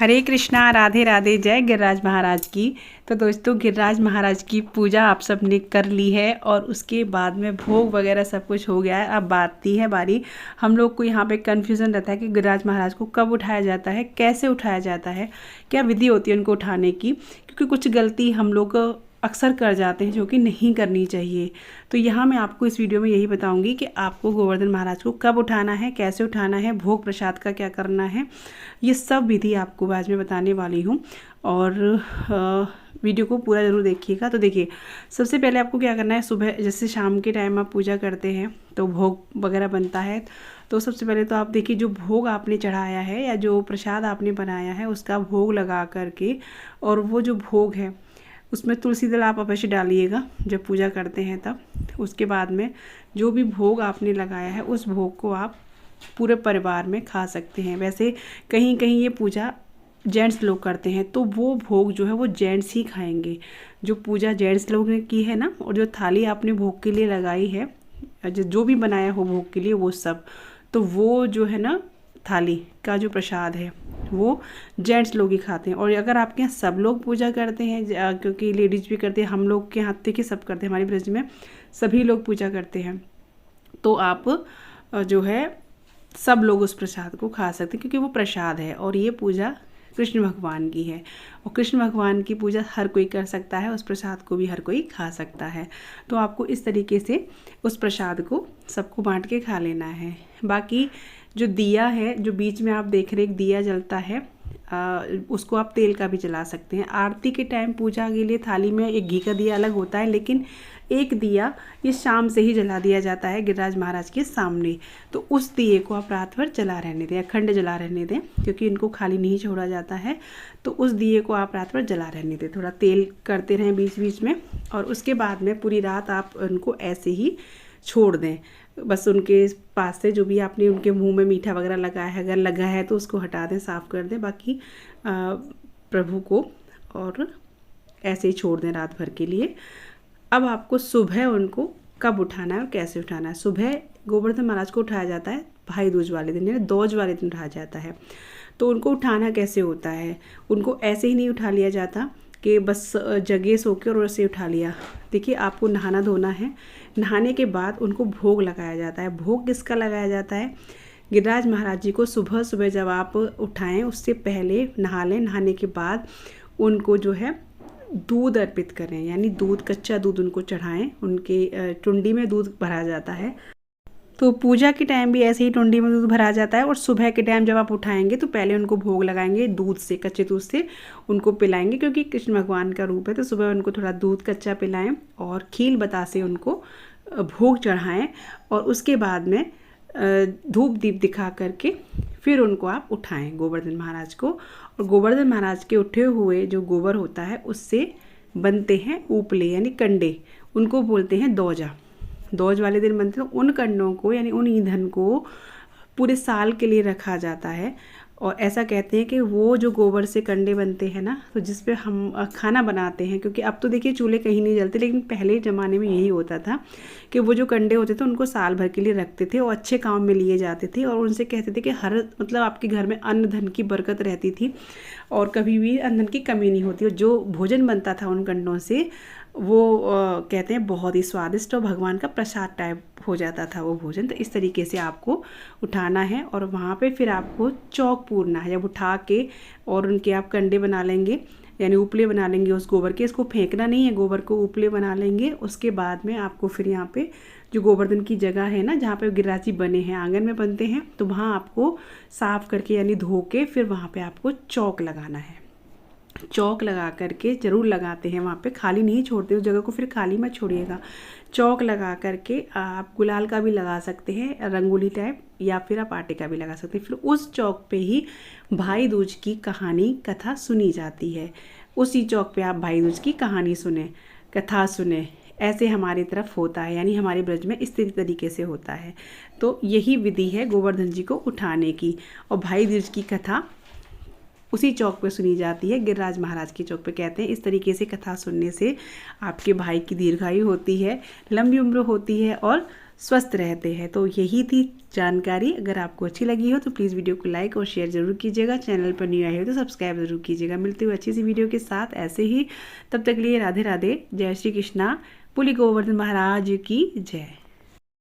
हरे कृष्णा, राधे राधे, जय गिरिराज महाराज की। तो दोस्तों, गिरिराज महाराज की पूजा आप सब ने कर ली है और उसके बाद में भोग वगैरह सब कुछ हो गया है। अब आती है बारी, हम लोग को यहाँ पे कन्फ्यूज़न रहता है कि गिरिराज महाराज को कब उठाया जाता है, कैसे उठाया जाता है, क्या विधि होती है उनको उठाने की, क्योंकि कुछ गलती हम लोग अक्सर कर जाते हैं जो कि नहीं करनी चाहिए। तो यहाँ मैं आपको इस वीडियो में यही बताऊंगी कि आपको गोवर्धन महाराज को कब उठाना है, कैसे उठाना है, भोग प्रसाद का क्या करना है, ये सब विधि आपको आज मैं बताने वाली हूँ। और वीडियो को पूरा ज़रूर देखिएगा। तो देखिए, सबसे पहले आपको क्या करना है, सुबह जैसे शाम के टाइम आप पूजा करते हैं तो भोग वगैरह बनता है। तो सबसे पहले तो आप देखिए, जो भोग आपने चढ़ाया है या जो प्रसाद आपने बनाया है उसका भोग लगा करके, और वो जो भोग है उसमें तुलसी दल आप अवश्य डालिएगा जब पूजा करते हैं तब। उसके बाद में जो भी भोग आपने लगाया है उस भोग को आप पूरे परिवार में खा सकते हैं। वैसे कहीं कहीं ये पूजा जेंट्स लोग करते हैं तो वो भोग जो है वो जेंट्स ही खाएंगे। जो पूजा जेंट्स लोग ने की है ना, और जो थाली आपने भोग के लिए लगाई है, जो भी बनाया हो भोग के लिए वो सब, तो वो जो है ना थाली का जो प्रसाद है वो जेंट्स लोग ही खाते हैं। और अगर आपके यहाँ सब लोग पूजा करते हैं, क्योंकि लेडीज़ भी करते हैं, हम लोग के यहाँ देखिए सब करते हैं, हमारे ब्रज में सभी लोग पूजा करते हैं, तो आप जो है सब लोग उस प्रसाद को खा सकते हैं, क्योंकि वो प्रसाद है और ये पूजा कृष्ण भगवान की है। और कृष्ण भगवान की पूजा हर कोई कर सकता है, उस प्रसाद को भी हर कोई खा सकता है। तो आपको इस तरीके से उस प्रसाद को सबको बांट के खा लेना है। बाकी जो दिया है, जो बीच में आप देख रहे एक दिया जलता है, उसको आप तेल का भी जला सकते हैं। आरती के टाइम पूजा के लिए थाली में एक घी का दिया अलग होता है, लेकिन एक दिया ये शाम से ही जला दिया जाता है गिरिराज महाराज के सामने। तो उस दिए को आप रात भर जला रहने दें, अखंड जला रहने दें, क्योंकि इनको खाली नहीं छोड़ा जाता है। तो उस दिए को आप रात भर जला रहने दें, थोड़ा तेल करते रहें बीच बीच में, और उसके बाद में पूरी रात आप उनको ऐसे ही छोड़ दें। बस उनके पास से जो भी आपने उनके मुंह में मीठा वगैरह लगाया है, अगर लगा है तो उसको हटा दें, साफ़ कर दें। बाकी प्रभु को और ऐसे ही छोड़ दें रात भर के लिए। अब आपको सुबह उनको कब उठाना है और कैसे उठाना है। सुबह गोवर्धन महाराज को उठाया जाता है भाई दूज वाले दिन, यानी दूज वाले दिन उठाया जाता है। तो उनको उठाना कैसे होता है, उनको ऐसे ही नहीं उठा लिया जाता कि बस जगह सो के और ऐसे उठा लिया। देखिए, आपको नहाना धोना है, नहाने के बाद उनको भोग लगाया जाता है। भोग किसका लगाया जाता है, गिरिराज महाराज जी को सुबह सुबह जब आप उठाएं उससे पहले नहा लें। नहाने के बाद उनको जो है दूध अर्पित करें, यानी दूध, कच्चा दूध उनको चढ़ाएं। उनके टुंडी में दूध भरा जाता है, तो पूजा के टाइम भी ऐसे ही टुंडी में दूध भरा जाता है। और सुबह के टाइम जब आप उठाएंगे तो पहले उनको भोग लगाएंगे दूध से, कच्चे दूध से उनको पिलाएंगे, क्योंकि कृष्ण भगवान का रूप है। तो सुबह उनको थोड़ा दूध कच्चा पिलाएं और खील बतासे उनको भोग चढ़ाएं, और उसके बाद में धूप दीप दिखा करके फिर उनको आप उठाएं गोवर्धन महाराज को। और गोवर्धन महाराज के उठे हुए जो गोबर होता है उससे बनते हैं ऊपले, यानी कंडे, उनको बोलते हैं दौजा। दौज वाले दिन बनते हैं। तो उन कंडों को, यानी उन ईंधन को पूरे साल के लिए रखा जाता है। और ऐसा कहते हैं कि वो जो गोबर से कंडे बनते हैं ना, तो जिस पे हम खाना बनाते हैं, क्योंकि अब तो देखिए चूल्हे कहीं नहीं जलते, लेकिन पहले ज़माने में यही होता था कि वो जो कंडे होते थे उनको साल भर के लिए रखते थे और अच्छे काम में लिए जाते थे। और उनसे कहते थे कि हर मतलब आपके घर में अन्न धन की बरकत रहती थी और कभी भी अन्न धन की कमी नहीं होती। और जो भोजन बनता था उन कंडों से, वो कहते हैं बहुत ही स्वादिष्ट और भगवान का प्रसाद टाइप हो जाता था वो भोजन। तो इस तरीके से आपको उठाना है और वहाँ पे फिर आपको चौक पूरना है। जब उठा के और उनके आप कंडे बना लेंगे, यानी उपले बना लेंगे उस गोबर के, इसको फेंकना नहीं है, गोबर को उपले बना लेंगे। उसके बाद में आपको फिर यहाँ पे जो गोवर्धन की जगह है ना, जहाँ पे गिरिराज जी बने हैं, आंगन में बनते हैं, तो वहाँ आपको साफ़ करके यानी धो के फिर वहाँ पे आपको चौक लगाना है। चौक लगा करके ज़रूर लगाते हैं वहाँ पे, खाली नहीं छोड़ते उस जगह को, फिर खाली मत छोड़िएगा। चौक लगा करके आप गुलाल का भी लगा सकते हैं, रंगोली टाइप, या फिर आप आटे का भी लगा सकते हैं। फिर उस चौक पे ही भाई दूज की कहानी, कथा सुनी जाती है। उसी चौक पे आप भाई दूज की कहानी सुने, कथा सुने। ऐसे हमारी तरफ होता है, यानी हमारे ब्रज में इस तरीके से होता है। तो यही विधि है गोवर्धन जी को उठाने की। और भाई दूज की कथा उसी चौक पे सुनी जाती है, गिरिराज महाराज के चौक पे। कहते हैं इस तरीके से कथा सुनने से आपके भाई की दीर्घायु होती है, लंबी उम्र होती है और स्वस्थ रहते हैं। तो यही थी जानकारी। अगर आपको अच्छी लगी हो तो प्लीज़ वीडियो को लाइक और शेयर ज़रूर कीजिएगा। चैनल पर न्यू आए हो तो सब्सक्राइब ज़रूर कीजिएगा। मिलते हुए अच्छी सी वीडियो के साथ ऐसे ही। तब तक के लिए राधे राधे, जय श्री कृष्णा, बोली गोवर्धन महाराज की जय।